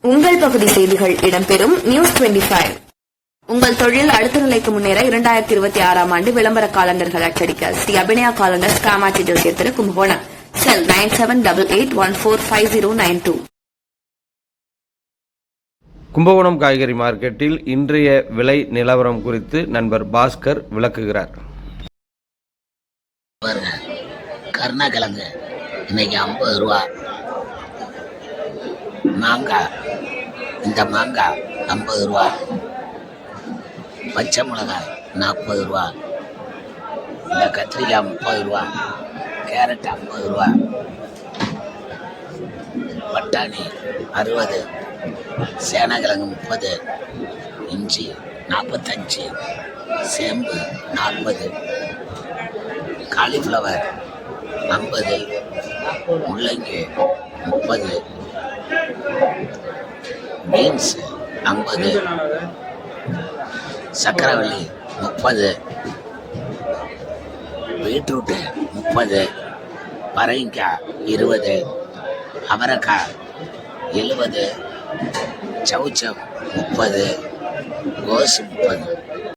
உங்கள் பகுதி செய்திகள் இடம்பெறும் நியூஸ் 25. உங்கள் தொழில் அடுத்த நிலைக்கு முன்னேற 2026 ஆண்டு விளம்பர காலண்டர்கள் அச்சடிக்க ஸ்ரீ அபிநயா காலண்டர் ஸ்காமாட்டி திரு கும்பகோணம். செல் 9788145092. கும்பகோணம் காய்கறி மார்க்கெட்டில் இன்றைய விலை நிலவரம் குறித்து நண்பர் பாஸ்கர் விளக்குகிறார். கருணக்கிழங்கு இன்னைக்கு 50 ரூபா. மாங்காய், இந்த மாங்காய் 50 ரூபா. பச்சை மிளகாய் 40 ரூபா. இந்த கத்திரிக்காய் 30 ரூபா. கேரட் 50 ரூபா. பட்டாணி 60. சேனக்கிழங்கு 30. இஞ்சி 45. சேம்பு 40. காலிஃப்ளவர் 50. முள்ளங்கி 30. பீன்ஸ் 50. சக்கரவள்ளி 30. பீட்ரூட்டு 30. பரங்கிக்காய் 20. அவரைக்காய் 70. சவுச்சம் 30. கோஸ் 30.